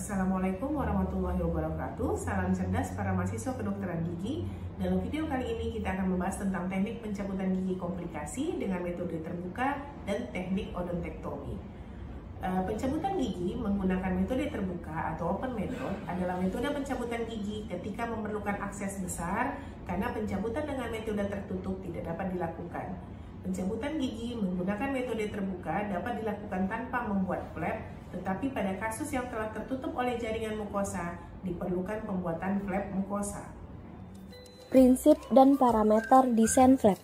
Assalamualaikum warahmatullahi wabarakatuh. Salam cerdas para mahasiswa kedokteran gigi. Dalam video kali ini kita akan membahas tentang teknik pencabutan gigi komplikasi dengan metode terbuka dan teknik odontektomi. Pencabutan gigi menggunakan metode terbuka atau open method adalah metode pencabutan gigi ketika memerlukan akses besar karena pencabutan dengan metode tertutup tidak dapat dilakukan. Pencabutan gigi menggunakan metode terbuka dapat dilakukan tanpa membuat flap, tetapi pada kasus yang telah tertutup oleh jaringan mukosa, diperlukan pembuatan flap mukosa. Prinsip dan parameter desain flap.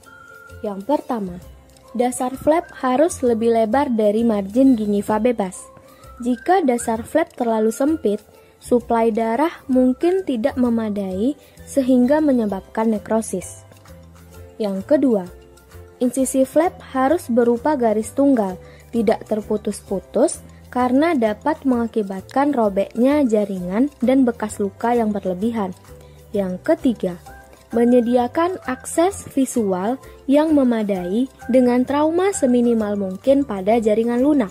Yang pertama, dasar flap harus lebih lebar dari margin gingiva bebas. Jika dasar flap terlalu sempit, suplai darah mungkin tidak memadai sehingga menyebabkan nekrosis. Yang kedua, insisi flap harus berupa garis tunggal, tidak terputus-putus karena dapat mengakibatkan robeknya jaringan dan bekas luka yang berlebihan. Yang ketiga, menyediakan akses visual yang memadai dengan trauma seminimal mungkin pada jaringan lunak.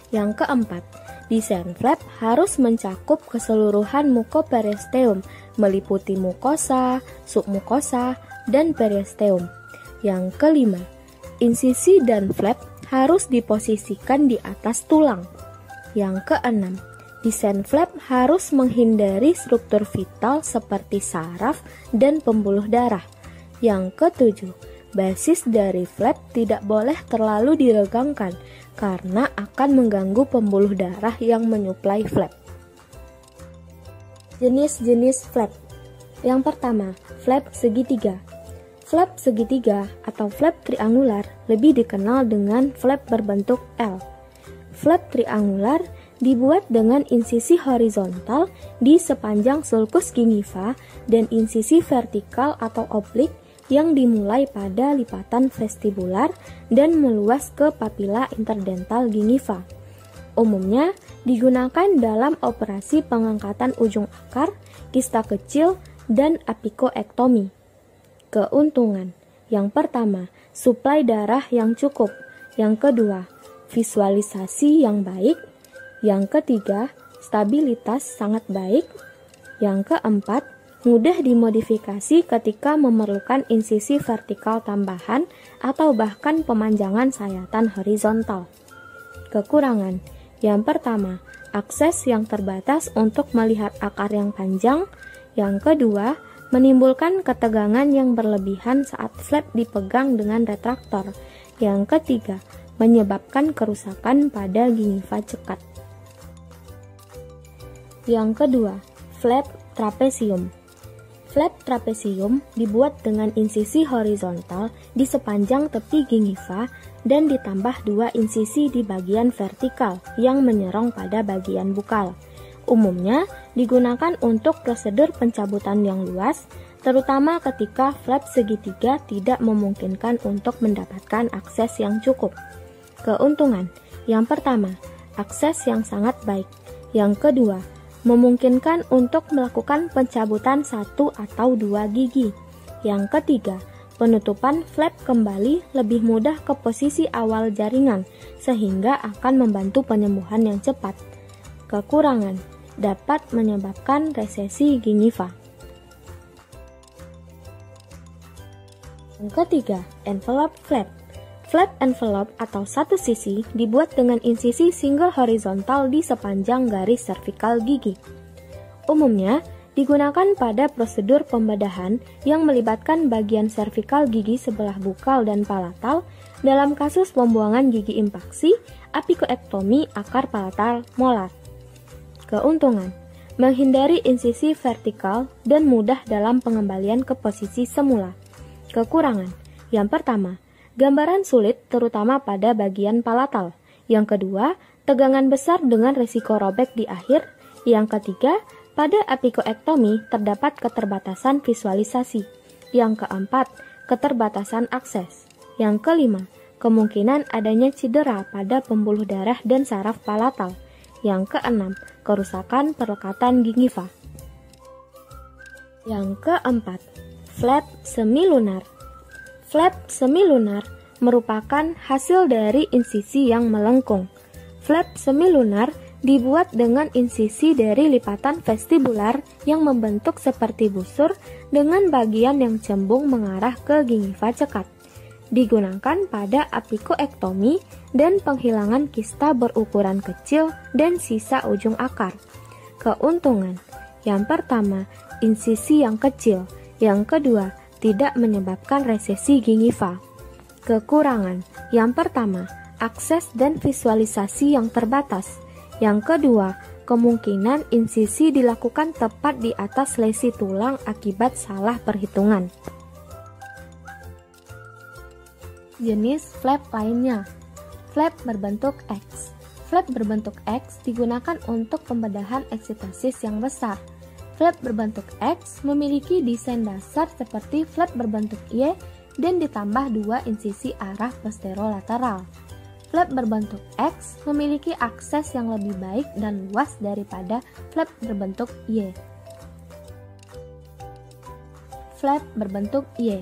Yang keempat, desain flap harus mencakup keseluruhan mukoperiosteum, meliputi mukosa, submukosa, dan periosteum. Yang kelima, insisi dan flap harus diposisikan di atas tulang. Yang keenam, desain flap harus menghindari struktur vital seperti saraf dan pembuluh darah. Yang ketujuh, basis dari flap tidak boleh terlalu diregangkan karena akan mengganggu pembuluh darah yang menyuplai flap. Jenis-jenis flap. Yang pertama, flap segitiga. Flap segitiga atau flap triangular lebih dikenal dengan flap berbentuk L. Flap triangular dibuat dengan insisi horizontal di sepanjang sulcus gingiva dan insisi vertikal atau oblik yang dimulai pada lipatan vestibular dan meluas ke papila interdental gingiva. Umumnya digunakan dalam operasi pengangkatan ujung akar, kista kecil, dan apikoektomi. Keuntungan. Yang pertama, suplai darah yang cukup. Yang kedua, visualisasi yang baik. Yang ketiga, stabilitas sangat baik. Yang keempat, mudah dimodifikasi ketika memerlukan insisi vertikal tambahan atau bahkan pemanjangan sayatan horizontal. Kekurangan. Yang pertama, akses yang terbatas untuk melihat akar yang panjang. Yang kedua, menimbulkan ketegangan yang berlebihan saat flap dipegang dengan retraktor. Yang ketiga, menyebabkan kerusakan pada gingiva cekat. Yang kedua, flap trapesium. Flap trapesium dibuat dengan insisi horizontal di sepanjang tepi gingiva dan ditambah 2 insisi di bagian vertikal yang menyerong pada bagian bukal. Umumnya digunakan untuk prosedur pencabutan yang luas, terutama ketika flap segitiga tidak memungkinkan untuk mendapatkan akses yang cukup. Keuntungan. Yang pertama, akses yang sangat baik. Yang kedua, memungkinkan untuk melakukan pencabutan 1 atau 2 gigi. Yang ketiga, penutupan flap kembali lebih mudah ke posisi awal jaringan, sehingga akan membantu penyembuhan yang cepat. Kekurangan. Dapat menyebabkan resesi gingiva. Yang ketiga, envelope flap. Flap envelope atau satu sisi dibuat dengan insisi single horizontal di sepanjang garis servikal gigi. Umumnya digunakan pada prosedur pembedahan yang melibatkan bagian servikal gigi sebelah bukal dan palatal dalam kasus pembuangan gigi impaksi, apikoektomi akar palatal molar. Keuntungan. Menghindari insisi vertikal dan mudah dalam pengembalian ke posisi semula. Kekurangan. Yang pertama, gambaran sulit terutama pada bagian palatal. Yang kedua, tegangan besar dengan risiko robek di akhir. Yang ketiga, pada apikoektomi terdapat keterbatasan visualisasi. Yang keempat, keterbatasan akses. Yang kelima, kemungkinan adanya cedera pada pembuluh darah dan saraf palatal. Yang keenam, kerusakan perlekatan gingiva. Yang keempat, flap semilunar. Flap semilunar merupakan hasil dari insisi yang melengkung. Flap semilunar dibuat dengan insisi dari lipatan vestibular yang membentuk seperti busur dengan bagian yang cembung mengarah ke gingiva cekat. Digunakan pada apikoektomi dan penghilangan kista berukuran kecil dan sisa ujung akar. Keuntungan: yang pertama, insisi yang kecil. Yang kedua, tidak menyebabkan resesi gingiva. Kekurangan: yang pertama, akses dan visualisasi yang terbatas. Yang kedua, kemungkinan insisi dilakukan tepat di atas lesi tulang akibat salah perhitungan. Jenis flap lainnya. Flap berbentuk X. Flap berbentuk X digunakan untuk pembedahan eksitasis yang besar. Flap berbentuk X memiliki desain dasar seperti flap berbentuk Y dan ditambah 2 insisi arah posterolateral. Flap berbentuk X memiliki akses yang lebih baik dan luas daripada flap berbentuk Y. Flap berbentuk Y.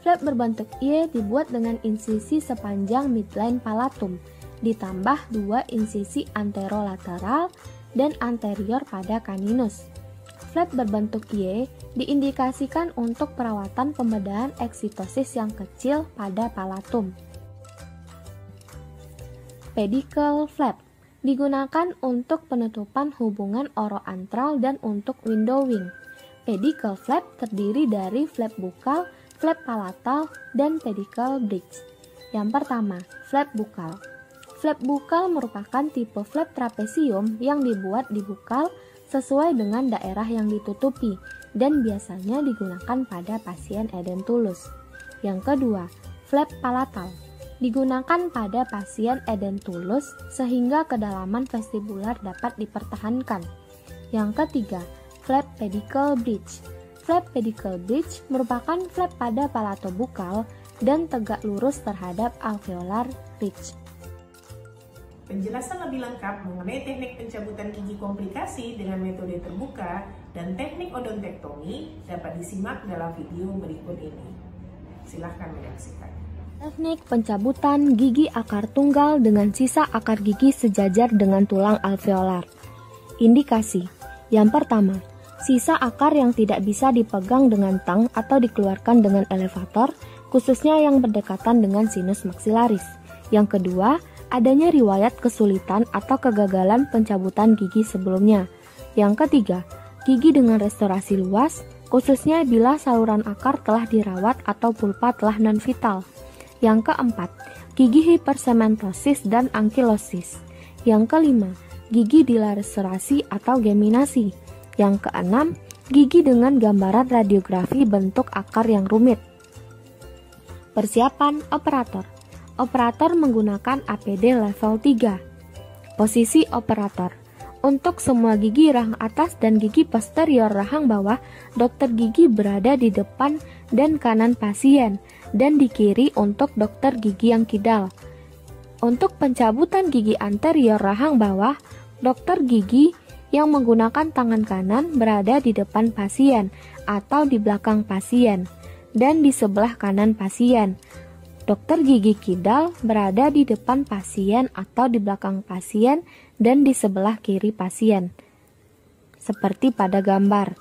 Flap berbentuk Y dibuat dengan insisi sepanjang midline palatum, ditambah 2 insisi anterolateral dan anterior pada caninus. Flap berbentuk Y diindikasikan untuk perawatan pembedahan eksitosis yang kecil pada palatum. Pedicle flap digunakan untuk penutupan hubungan oroantral dan untuk windowing. Pedicle flap terdiri dari flap bukal, flap palatal, dan pedicle bridge. Yang pertama, flap bukal. Flap bukal merupakan tipe flap trapesium yang dibuat di bukal sesuai dengan daerah yang ditutupi dan biasanya digunakan pada pasien edentulus. Yang kedua, flap palatal digunakan pada pasien edentulus sehingga kedalaman vestibular dapat dipertahankan. Yang ketiga, flap pedicle bridge. Flap pedicle bridge merupakan flap pada palato bukal dan tegak lurus terhadap alveolar ridge. Penjelasan lebih lengkap mengenai teknik pencabutan gigi komplikasi dengan metode terbuka dan teknik odontektomi dapat disimak dalam video berikut ini. Silahkan menyaksikan. Teknik pencabutan gigi akar tunggal dengan sisa akar gigi sejajar dengan tulang alveolar. Indikasi: yang pertama, sisa akar yang tidak bisa dipegang dengan tang atau dikeluarkan dengan elevator, khususnya yang berdekatan dengan sinus maksilaris. Yang kedua, adanya riwayat kesulitan atau kegagalan pencabutan gigi sebelumnya. Yang ketiga, gigi dengan restorasi luas, khususnya bila saluran akar telah dirawat atau pulpa telah non-vital. Yang keempat, gigi hipersementosis dan ankilosis. Yang kelima, gigi dilarestorasi atau geminasi. Yang keenam, gigi dengan gambaran radiografi bentuk akar yang rumit. Persiapan operator. Operator menggunakan APD level 3. Posisi operator. Untuk semua gigi rahang atas dan gigi posterior rahang bawah, dokter gigi berada di depan dan kanan pasien, dan di kiri untuk dokter gigi yang kidal. Untuk pencabutan gigi anterior rahang bawah, dokter gigi yang menggunakan tangan kanan berada di depan pasien atau di belakang pasien, dan di sebelah kanan pasien. Dokter gigi kidal berada di depan pasien atau di belakang pasien dan di sebelah kiri pasien, seperti pada gambar.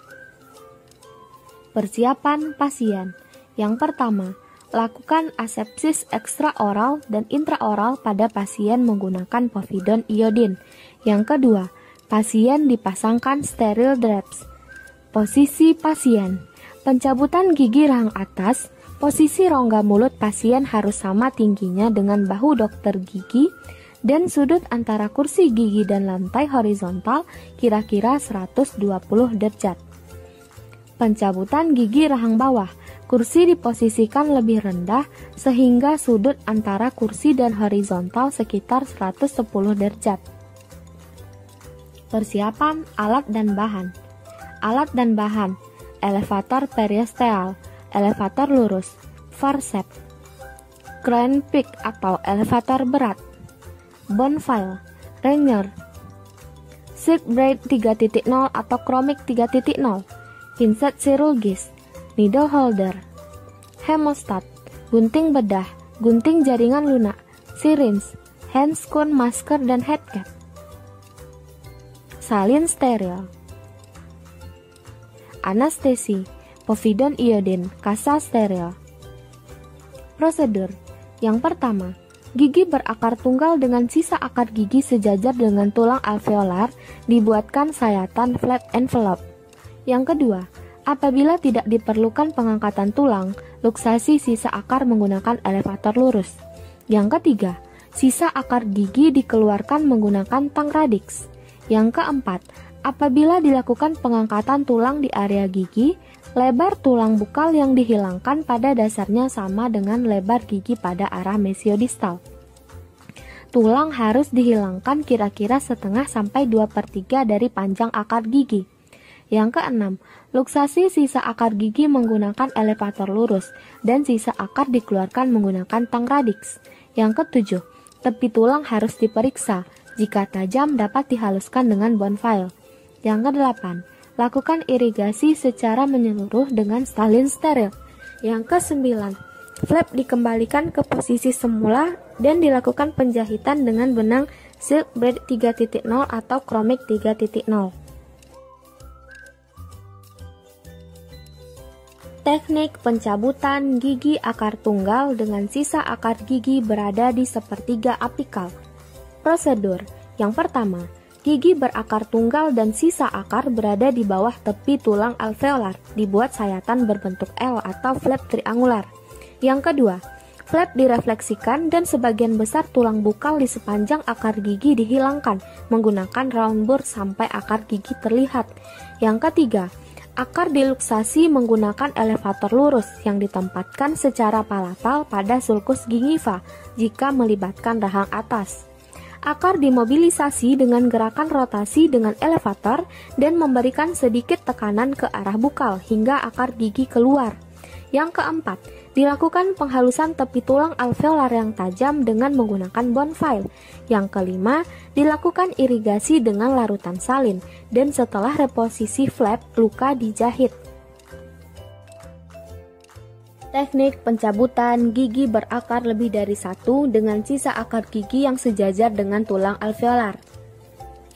Persiapan pasien. Yang pertama, lakukan asepsis ekstraoral dan intraoral pada pasien menggunakan povidon iodin. Yang kedua, pasien dipasangkan steril drapes. Posisi pasien. Pencabutan gigi rahang atas. Posisi rongga mulut pasien harus sama tingginya dengan bahu dokter gigi dan sudut antara kursi gigi dan lantai horizontal kira-kira 120 derajat. Pencabutan gigi rahang bawah. Kursi diposisikan lebih rendah sehingga sudut antara kursi dan horizontal sekitar 110 derajat. Persiapan alat dan bahan. Alat dan bahan: elevator periosteal, elevator lurus, forceps, crown pick atau elevator berat, bone file, wringer, silk braid 3.0 atau chromic 3.0, pinset chirurgis, needle holder, hemostat, gunting bedah, gunting jaringan lunak, syringe, hand scone, masker, dan headcap. salin steril. Anestesi, povidone iodin, kasa steril. Prosedur. Yang pertama, gigi berakar tunggal dengan sisa akar gigi sejajar dengan tulang alveolar dibuatkan sayatan flap envelope. Yang kedua, apabila tidak diperlukan pengangkatan tulang, luksasi sisa akar menggunakan elevator lurus. Yang ketiga, sisa akar gigi dikeluarkan menggunakan tang radix. Yang keempat, apabila dilakukan pengangkatan tulang di area gigi, lebar tulang bukal yang dihilangkan pada dasarnya sama dengan lebar gigi pada arah mesiodistal. Tulang harus dihilangkan kira-kira setengah sampai 2/3 dari panjang akar gigi. Yang keenam, luksasi sisa akar gigi menggunakan elevator lurus dan sisa akar dikeluarkan menggunakan tang radix. Yang ketujuh, tepi tulang harus diperiksa. Jika tajam dapat dihaluskan dengan bone file. Yang kedelapan, lakukan irigasi secara menyeluruh dengan salin steril. Yang kesembilan, flap dikembalikan ke posisi semula dan dilakukan penjahitan dengan benang silk braid 3.0 atau chromik 3.0. Teknik pencabutan gigi akar tunggal dengan sisa akar gigi berada di sepertiga apikal. Prosedur. Yang pertama, gigi berakar tunggal dan sisa akar berada di bawah tepi tulang alveolar, dibuat sayatan berbentuk L atau flap triangular. Yang kedua, flap direfleksikan dan sebagian besar tulang bukal di sepanjang akar gigi dihilangkan menggunakan round bore sampai akar gigi terlihat. Yang ketiga, akar diluksasi menggunakan elevator lurus yang ditempatkan secara palatal pada sulcus gingiva jika melibatkan rahang atas. Akar dimobilisasi dengan gerakan rotasi dengan elevator dan memberikan sedikit tekanan ke arah bukal hingga akar gigi keluar. Yang keempat, dilakukan penghalusan tepi tulang alveolar yang tajam dengan menggunakan bone file. Yang kelima, dilakukan irigasi dengan larutan salin dan setelah reposisi flap, luka dijahit. Teknik pencabutan gigi berakar lebih dari satu dengan sisa akar gigi yang sejajar dengan tulang alveolar.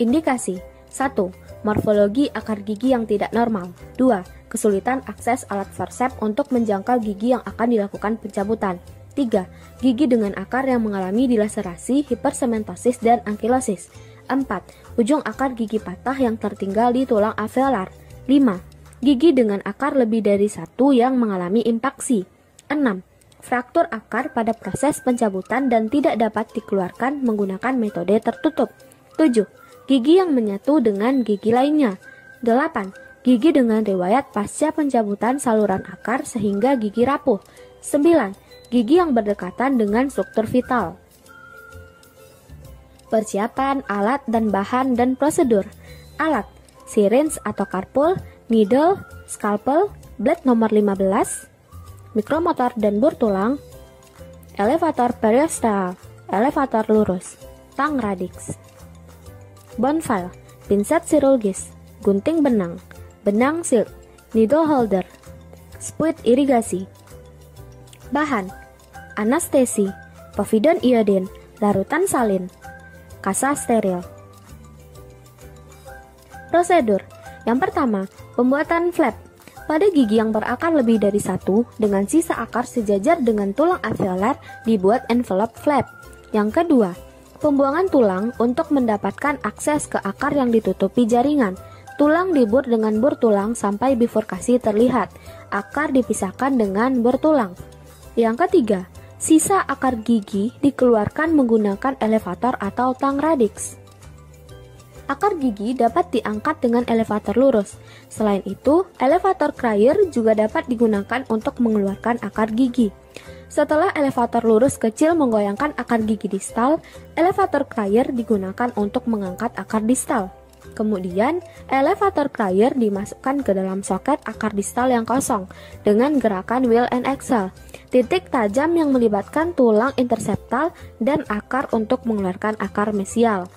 Indikasi 1. Morfologi akar gigi yang tidak normal. 2. Kesulitan akses alat forceps untuk menjangkau gigi yang akan dilakukan pencabutan. 3. Gigi dengan akar yang mengalami dilaserasi, hipersementosis, dan ankilosis. 4. Ujung akar gigi patah yang tertinggal di tulang alveolar. 5. Gigi dengan akar lebih dari satu yang mengalami impaksi. 6. Fraktur akar pada proses pencabutan dan tidak dapat dikeluarkan menggunakan metode tertutup. 7. Gigi yang menyatu dengan gigi lainnya. 8. Gigi dengan riwayat pasca pencabutan saluran akar sehingga gigi rapuh. 9. Gigi yang berdekatan dengan struktur vital. Persiapan alat dan bahan dan prosedur. Alat: syringe atau carpul, needle, scalpel, blade nomor 15, mikromotor dan bor tulang, elevator periosteal, elevator lurus, tang radix, bone file, pinset chirurgis, gunting benang, benang silk, needle holder, spuit irigasi. Bahan: anestesi, povidone iodin, larutan salin, kasa steril. Prosedur. Yang pertama, pembuatan flap. Pada gigi yang berakar lebih dari satu, dengan sisa akar sejajar dengan tulang alveolar, dibuat envelope flap. Yang kedua, pembuangan tulang untuk mendapatkan akses ke akar yang ditutupi jaringan. Tulang dibur dengan bor tulang sampai bifurkasi terlihat. Akar dipisahkan dengan bor tulang. Yang ketiga, sisa akar gigi dikeluarkan menggunakan elevator atau tang radix. Akar gigi dapat diangkat dengan elevator lurus. Selain itu, elevator cryer juga dapat digunakan untuk mengeluarkan akar gigi. Setelah elevator lurus kecil menggoyangkan akar gigi distal, elevator cryer digunakan untuk mengangkat akar distal. Kemudian, elevator cryer dimasukkan ke dalam soket akar distal yang kosong dengan gerakan wheel and axle. Titik tajam yang melibatkan tulang interseptal dan akar untuk mengeluarkan akar mesial.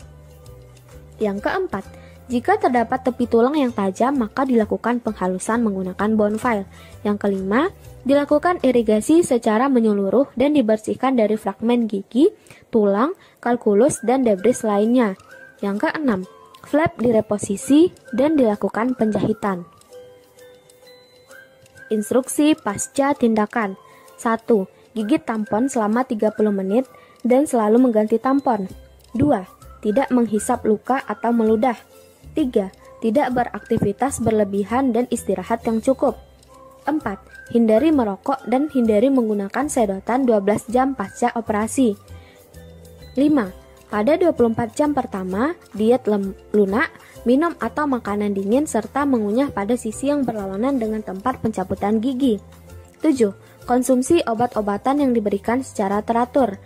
Yang keempat, jika terdapat tepi tulang yang tajam, maka dilakukan penghalusan menggunakan bone file. Yang kelima, dilakukan irigasi secara menyeluruh dan dibersihkan dari fragmen gigi, tulang, kalkulus, dan debris lainnya. Yang keenam, Flap direposisi dan dilakukan penjahitan. Instruksi pasca tindakan. 1. Gigit tampon selama 30 menit dan selalu mengganti tampon. 2. Tidak menghisap luka atau meludah. 3. Tidak beraktivitas berlebihan dan istirahat yang cukup. 4. Hindari merokok dan hindari menggunakan sedotan 12 jam pasca operasi. 5. Pada 24 jam pertama, diet lunak, minum atau makanan dingin, serta mengunyah pada sisi yang berlawanan dengan tempat pencabutan gigi. 7. Konsumsi obat-obatan yang diberikan secara teratur.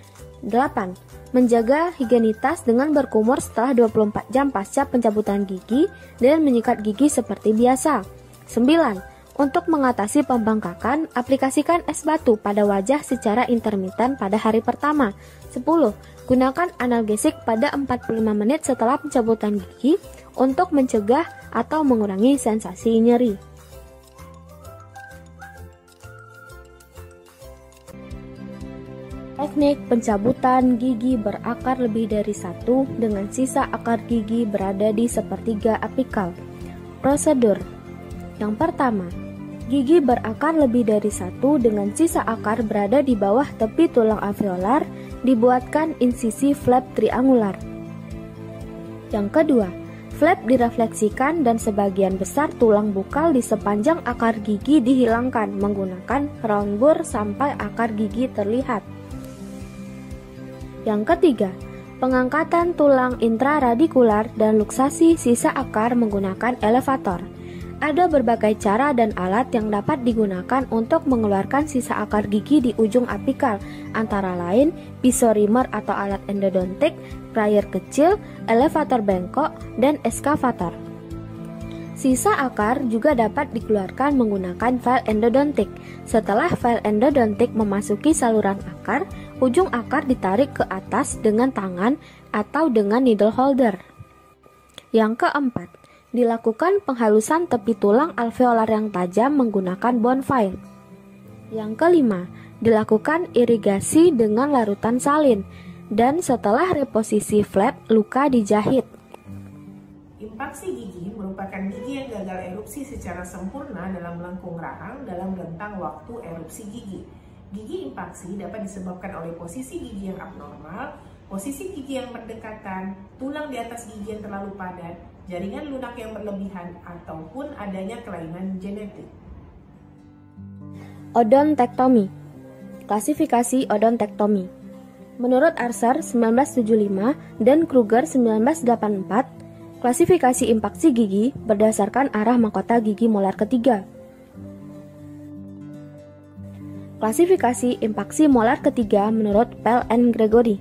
8. Menjaga higienitas dengan berkumur setelah 24 jam pasca pencabutan gigi dan menyikat gigi seperti biasa. 9. Untuk mengatasi pembengkakan, aplikasikan es batu pada wajah secara intermiten pada hari pertama. 10. Gunakan analgesik pada 45 menit setelah pencabutan gigi untuk mencegah atau mengurangi sensasi nyeri. Teknik pencabutan gigi berakar lebih dari satu dengan sisa akar gigi berada di sepertiga apikal. Prosedur. Yang pertama, gigi berakar lebih dari satu dengan sisa akar berada di bawah tepi tulang alveolar, dibuatkan insisi flap triangular. Yang kedua, flap direfleksikan dan sebagian besar tulang bukal di sepanjang akar gigi dihilangkan menggunakan round bore sampai akar gigi terlihat. Yang ketiga, pengangkatan tulang intraradikular dan luksasi sisa akar menggunakan elevator. Ada berbagai cara dan alat yang dapat digunakan untuk mengeluarkan sisa akar gigi di ujung apikal, antara lain pisau rimmer atau alat endodontik, prier kecil, elevator bengkok, dan eskavator. Sisa akar juga dapat dikeluarkan menggunakan file endodontik. Setelah file endodontik memasuki saluran akar, ujung akar ditarik ke atas dengan tangan atau dengan needle holder. Yang keempat, dilakukan penghalusan tepi tulang alveolar yang tajam menggunakan bone file. Yang kelima, dilakukan irigasi dengan larutan salin, dan setelah reposisi flap, luka dijahit. Impaksi gigi merupakan gigi yang gagal erupsi secara sempurna dalam melengkung rahang dalam rentang waktu erupsi gigi. Gigi impaksi dapat disebabkan oleh posisi gigi yang abnormal, posisi gigi yang berdekatan, tulang di atas gigi yang terlalu padat, jaringan lunak yang berlebihan, ataupun adanya kelainan genetik. Odontektomi. Klasifikasi odontektomi. Menurut Archer 1975 dan Kruger 1984, klasifikasi impaksi gigi berdasarkan arah mahkota gigi molar ketiga. Klasifikasi impaksi molar ketiga menurut Pell and Gregory.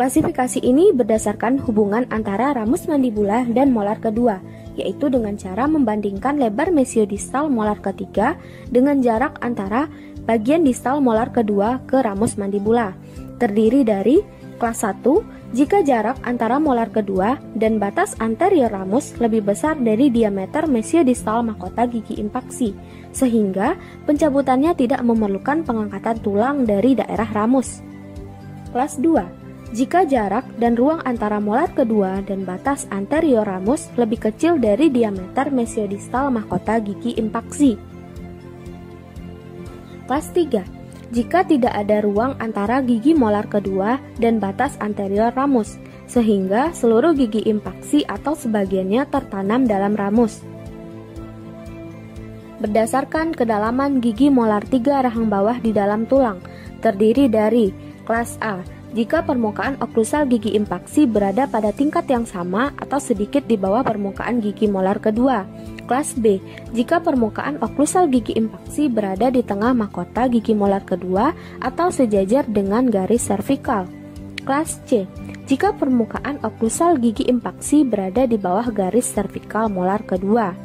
Klasifikasi ini berdasarkan hubungan antara ramus mandibula dan molar kedua, yaitu dengan cara membandingkan lebar mesiodistal molar ketiga dengan jarak antara bagian distal molar kedua ke ramus mandibula. Terdiri dari kelas 1, jika jarak antara molar kedua dan batas anterior ramus lebih besar dari diameter mesiodistal mahkota gigi impaksi, sehingga pencabutannya tidak memerlukan pengangkatan tulang dari daerah ramus. Kelas 2, jika jarak dan ruang antara molar kedua dan batas anterior ramus lebih kecil dari diameter mesiodistal mahkota gigi impaksi. Kelas 3, jika tidak ada ruang antara gigi molar kedua dan batas anterior ramus, sehingga seluruh gigi impaksi atau sebagiannya tertanam dalam ramus. Berdasarkan kedalaman gigi molar 3 rahang bawah di dalam tulang, terdiri dari kelas A, jika permukaan oklusal gigi impaksi berada pada tingkat yang sama atau sedikit di bawah permukaan gigi molar kedua. Kelas B, jika permukaan oklusal gigi impaksi berada di tengah mahkota gigi molar kedua atau sejajar dengan garis servikal. Kelas C, jika permukaan oklusal gigi impaksi berada di bawah garis servikal molar kedua.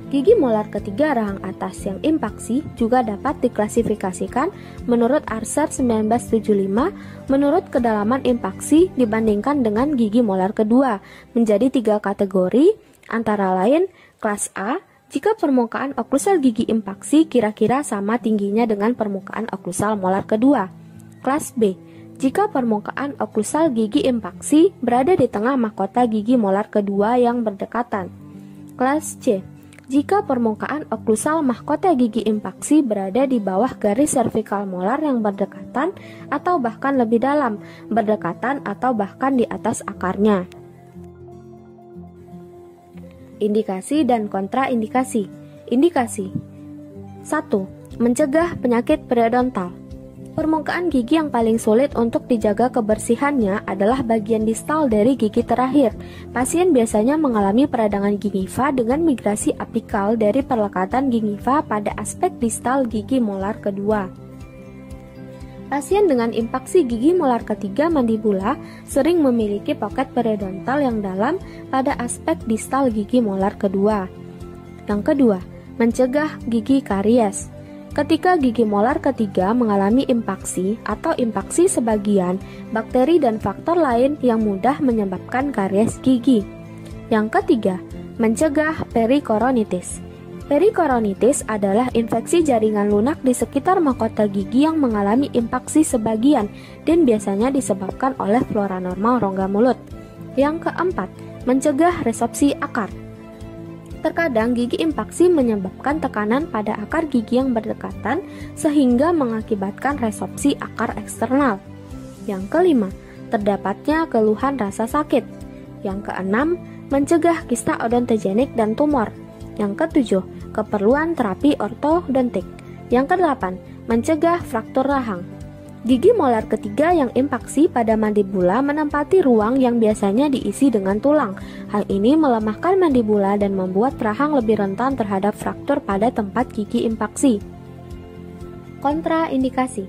Gigi molar ketiga rahang atas yang impaksi juga dapat diklasifikasikan menurut Archer 1975 menurut kedalaman impaksi dibandingkan dengan gigi molar kedua menjadi 3 kategori, antara lain kelas A, jika permukaan oklusal gigi impaksi kira-kira sama tingginya dengan permukaan oklusal molar kedua. Kelas B, jika permukaan oklusal gigi impaksi berada di tengah mahkota gigi molar kedua yang berdekatan. Kelas C. Jika permukaan oklusal mahkota gigi impaksi berada di bawah garis servikal molar yang berdekatan atau bahkan lebih dalam, berdekatan atau bahkan di atas akarnya. Indikasi dan kontraindikasi. Indikasi 1. Mencegah penyakit periodontal. Permukaan gigi yang paling sulit untuk dijaga kebersihannya adalah bagian distal dari gigi terakhir. Pasien biasanya mengalami peradangan gingiva dengan migrasi apikal dari perlekatan gingiva pada aspek distal gigi molar kedua. Pasien dengan impaksi gigi molar ketiga mandibula sering memiliki poket periodontal yang dalam pada aspek distal gigi molar kedua. Yang kedua, mencegah gigi karies. Ketika gigi molar ketiga mengalami impaksi atau impaksi sebagian, bakteri dan faktor lain yang mudah menyebabkan karies gigi. Yang ketiga, mencegah perikoronitis. Perikoronitis adalah infeksi jaringan lunak di sekitar mahkota gigi yang mengalami impaksi sebagian dan biasanya disebabkan oleh flora normal rongga mulut. Yang keempat, mencegah resorpsi akar. Terkadang gigi impaksi menyebabkan tekanan pada akar gigi yang berdekatan sehingga mengakibatkan resorpsi akar eksternal. Yang kelima, terdapatnya keluhan rasa sakit. Yang keenam, mencegah kista odontogenik dan tumor. Yang ketujuh, keperluan terapi ortodontik. Yang kedelapan, mencegah fraktur rahang. Gigi molar ketiga yang impaksi pada mandibula menempati ruang yang biasanya diisi dengan tulang. Hal ini melemahkan mandibula dan membuat rahang lebih rentan terhadap fraktur pada tempat gigi impaksi. Kontraindikasi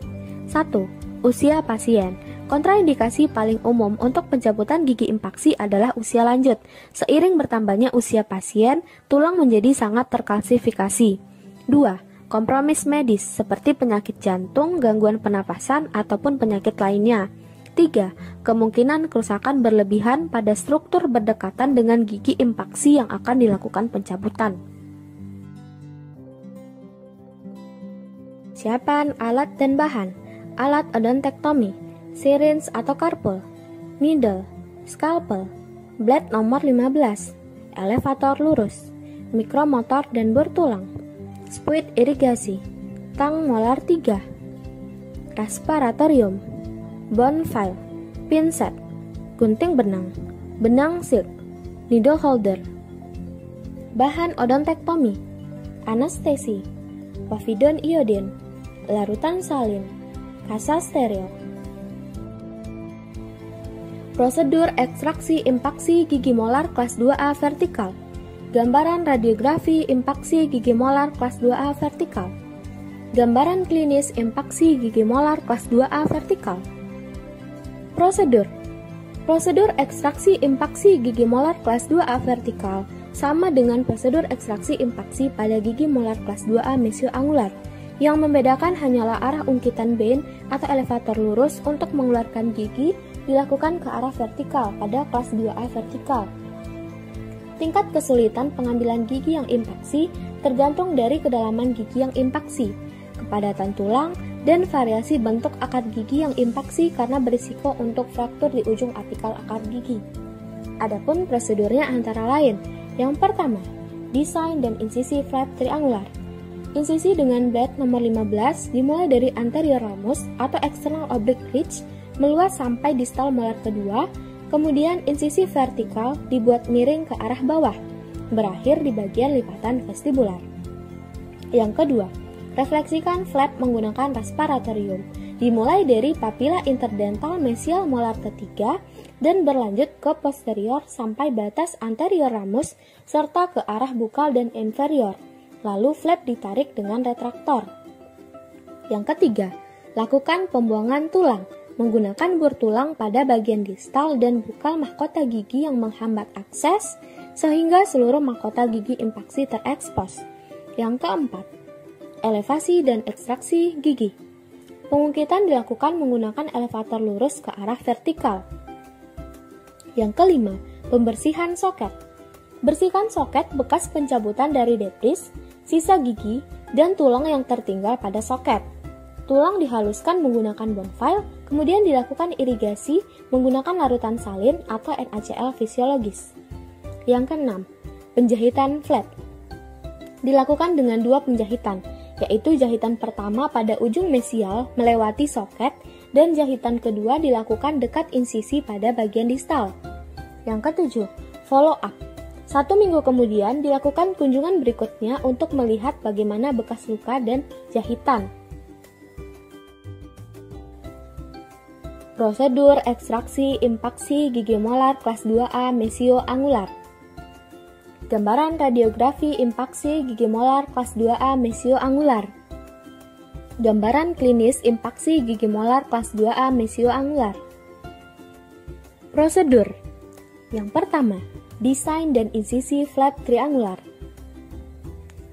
1. Usia pasien. Kontraindikasi paling umum untuk pencabutan gigi impaksi adalah usia lanjut. Seiring bertambahnya usia pasien, tulang menjadi sangat terkalsifikasi. 2. Kompromis medis seperti penyakit jantung, gangguan pernapasan, ataupun penyakit lainnya. 3. Kemungkinan kerusakan berlebihan pada struktur berdekatan dengan gigi impaksi yang akan dilakukan pencabutan. Siapan alat dan bahan. Alat odontektomi, syringe atau karpul, needle, scalpel, blade nomor 15, elevator lurus, mikromotor dan bor tulang, spuit irigasi, tang molar 3, rasparatorium, bone file, pinset, gunting benang, benang silk, needle holder. Bahan odontektomi, anestesi, povidone iodine, larutan salin, kasa steril. Prosedur ekstraksi impaksi gigi molar kelas 2A vertikal. Gambaran radiografi impaksi gigi molar kelas 2A vertikal. Gambaran klinis impaksi gigi molar kelas 2A vertikal. Prosedur. Prosedur ekstraksi impaksi gigi molar kelas 2A vertikal sama dengan prosedur ekstraksi impaksi pada gigi molar kelas 2A mesioangular. Yang membedakan hanyalah arah ungkitan bane atau elevator lurus untuk mengeluarkan gigi dilakukan ke arah vertikal pada kelas 2A vertikal. Tingkat kesulitan pengambilan gigi yang impaksi tergantung dari kedalaman gigi yang impaksi, kepadatan tulang, dan variasi bentuk akar gigi yang impaksi karena berisiko untuk fraktur di ujung apikal akar gigi. Adapun prosedurnya antara lain, yang pertama, desain dan insisi flap triangular. Insisi dengan blade nomor 15 dimulai dari anterior ramus atau external oblique ridge meluas sampai distal molar kedua. Kemudian insisi vertikal dibuat miring ke arah bawah, berakhir di bagian lipatan vestibular. Yang kedua, refleksikan flap menggunakan rasparatorium, dimulai dari papila interdental mesial molar ketiga dan berlanjut ke posterior sampai batas anterior ramus serta ke arah bukal dan inferior. Lalu flap ditarik dengan retraktor. Yang ketiga, lakukan pembuangan tulang menggunakan bor tulang pada bagian distal dan bukal mahkota gigi yang menghambat akses sehingga seluruh mahkota gigi impaksi terekspos. Yang keempat, elevasi dan ekstraksi gigi. Pengungkitan dilakukan menggunakan elevator lurus ke arah vertikal. Yang kelima, pembersihan soket. Bersihkan soket bekas pencabutan dari debris, sisa gigi, dan tulang yang tertinggal pada soket. Tulang dihaluskan menggunakan bonfile, kemudian dilakukan irigasi menggunakan larutan salin atau NaCl fisiologis. Yang keenam, penjahitan flap. Dilakukan dengan dua penjahitan, yaitu jahitan pertama pada ujung mesial melewati soket dan jahitan kedua dilakukan dekat insisi pada bagian distal. Yang ketujuh, follow up. 1 minggu kemudian dilakukan kunjungan berikutnya untuk melihat bagaimana bekas luka dan jahitan. Prosedur ekstraksi impaksi gigi molar kelas 2A mesioangular. Gambaran radiografi impaksi gigi molar kelas 2A mesioangular. Gambaran klinis impaksi gigi molar kelas 2A mesioangular. Prosedur. Yang pertama, desain dan insisi flap triangular.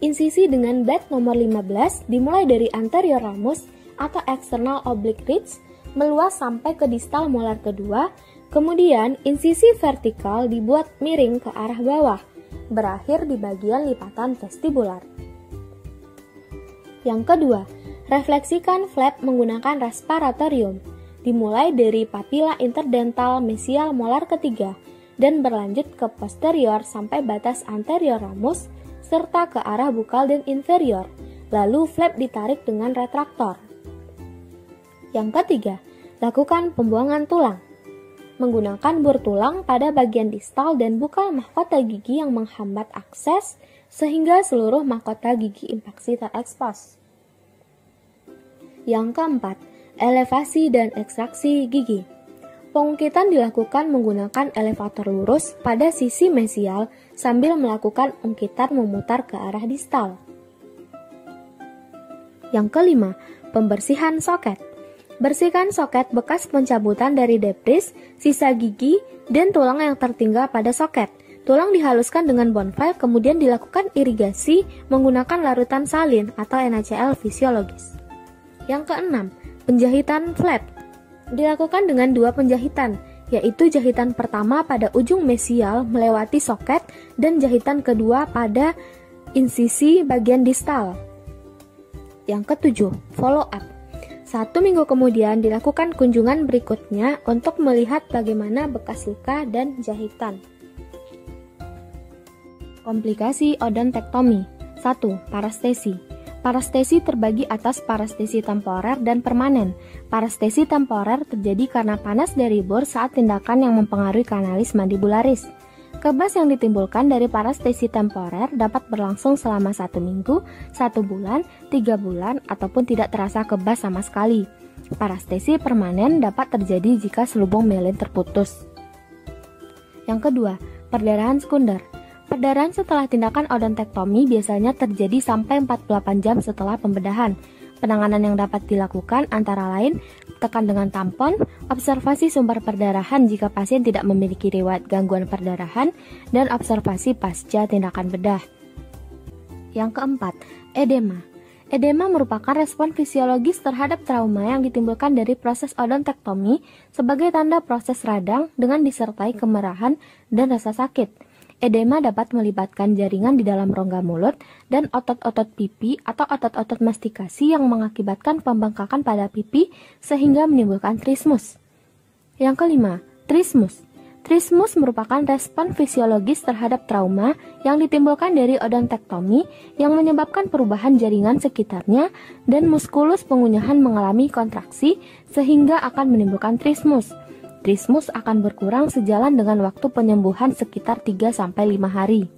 Insisi dengan blade nomor 15 dimulai dari anterior ramus atau external oblique ridge meluas sampai ke distal molar kedua, kemudian insisi vertikal dibuat miring ke arah bawah, berakhir di bagian lipatan vestibular. Yang kedua, refleksikan flap menggunakan respiratorium, dimulai dari papila interdental mesial molar ketiga, dan berlanjut ke posterior sampai batas anterior ramus, serta ke arah bukal dan inferior, lalu flap ditarik dengan retraktor. Yang ketiga, lakukan pembuangan tulang. Menggunakan bur tulang pada bagian distal dan bukal mahkota gigi yang menghambat akses sehingga seluruh mahkota gigi impaksi terekspos. Yang keempat, elevasi dan ekstraksi gigi. Pengungkitan dilakukan menggunakan elevator lurus pada sisi mesial sambil melakukan ungkitan memutar ke arah distal. Yang kelima, pembersihan soket. Bersihkan soket bekas pencabutan dari debris, sisa gigi, dan tulang yang tertinggal pada soket. Tulang dihaluskan dengan bonfile kemudian dilakukan irigasi menggunakan larutan salin atau NaCl fisiologis. Yang keenam, penjahitan flap. Dilakukan dengan dua penjahitan, yaitu jahitan pertama pada ujung mesial melewati soket dan jahitan kedua pada insisi bagian distal. Yang ketujuh, follow up. 1 minggu kemudian dilakukan kunjungan berikutnya untuk melihat bagaimana bekas luka dan jahitan. Komplikasi odontektomi. 1. Parestesi. Parestesi terbagi atas parestesi temporer dan permanen. Parestesi temporer terjadi karena panas dari bor saat tindakan yang mempengaruhi kanalis mandibularis. Kebas yang ditimbulkan dari parestesi temporer dapat berlangsung selama 1 minggu, 1 bulan, 3 bulan, ataupun tidak terasa kebas sama sekali. Parestesi permanen dapat terjadi jika selubung myelin terputus. Yang kedua, perdarahan sekunder. Perdarahan setelah tindakan odontektomi biasanya terjadi sampai 48 jam setelah pembedahan. Penanganan yang dapat dilakukan antara lain tekan dengan tampon, observasi sumber perdarahan jika pasien tidak memiliki riwayat gangguan perdarahan, dan observasi pasca tindakan bedah. Yang keempat, edema. Edema merupakan respon fisiologis terhadap trauma yang ditimbulkan dari proses odontektomi sebagai tanda proses radang dengan disertai kemerahan dan rasa sakit. Edema dapat melibatkan jaringan di dalam rongga mulut dan otot-otot pipi atau otot-otot mastikasi yang mengakibatkan pembengkakan pada pipi sehingga menimbulkan trismus. Yang kelima, trismus. Trismus merupakan respon fisiologis terhadap trauma yang ditimbulkan dari odontektomi yang menyebabkan perubahan jaringan sekitarnya dan muskulus pengunyahan mengalami kontraksi sehingga akan menimbulkan trismus. Trismus akan berkurang sejalan dengan waktu penyembuhan sekitar 3-5 hari.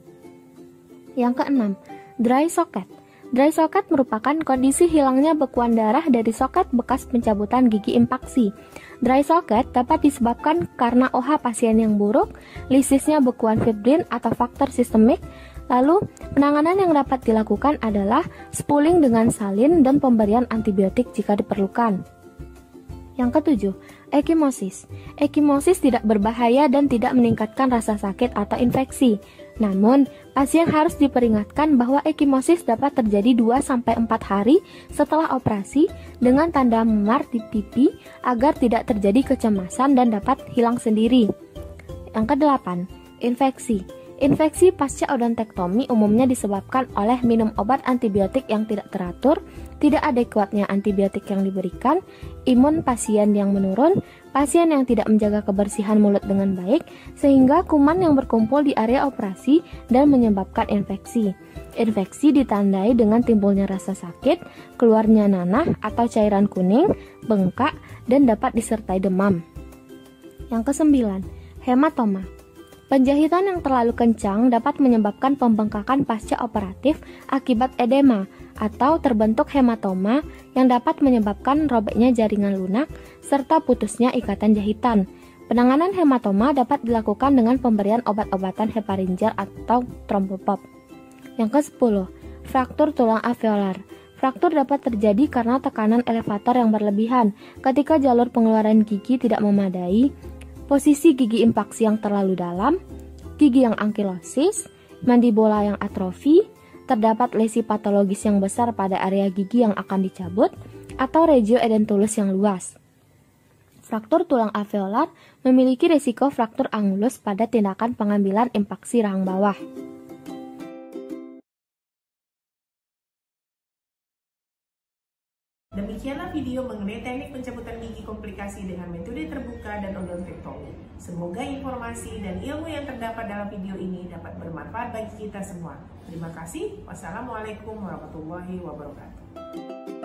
Yang keenam, dry socket. Dry socket merupakan kondisi hilangnya bekuan darah dari soket bekas pencabutan gigi impaksi. Dry socket dapat disebabkan karena OH pasien yang buruk, lisisnya bekuan fibrin atau faktor sistemik. Lalu, penanganan yang dapat dilakukan adalah spooling dengan salin dan pemberian antibiotik jika diperlukan. Yang ketujuh, ekimosis. Ekimosis tidak berbahaya dan tidak meningkatkan rasa sakit atau infeksi. Namun, pasien harus diperingatkan bahwa ekimosis dapat terjadi 2-4 hari setelah operasi dengan tanda memar di pipi agar tidak terjadi kecemasan dan dapat hilang sendiri. Yang kedelapan, infeksi. Infeksi pasca odontektomi umumnya disebabkan oleh minum obat antibiotik yang tidak teratur, tidak adekuatnya antibiotik yang diberikan, imun pasien yang menurun, pasien yang tidak menjaga kebersihan mulut dengan baik, sehingga kuman yang berkumpul di area operasi dan menyebabkan infeksi. Infeksi ditandai dengan timbulnya rasa sakit, keluarnya nanah atau cairan kuning, bengkak, dan dapat disertai demam. Yang kesembilan, hematoma. Penjahitan yang terlalu kencang dapat menyebabkan pembengkakan pasca operatif akibat edema atau terbentuk hematoma yang dapat menyebabkan robeknya jaringan lunak serta putusnya ikatan jahitan. Penanganan hematoma dapat dilakukan dengan pemberian obat-obatan heparinjal atau trombopop. Yang ke-10, fraktur tulang alveolar. Fraktur dapat terjadi karena tekanan elevator yang berlebihan ketika jalur pengeluaran gigi tidak memadai, posisi gigi impaksi yang terlalu dalam, gigi yang ankilosis, mandibola yang atrofi, terdapat lesi patologis yang besar pada area gigi yang akan dicabut, atau regio edentulus yang luas. Fraktur tulang alveolar memiliki risiko fraktur angulus pada tindakan pengambilan impaksi rahang bawah. Demikianlah video mengenai teknik pencabutan gigi komplikasi dengan metode terbuka dan odontektomi. Semoga informasi dan ilmu yang terdapat dalam video ini dapat bermanfaat bagi kita semua. Terima kasih. Wassalamualaikum warahmatullahi wabarakatuh.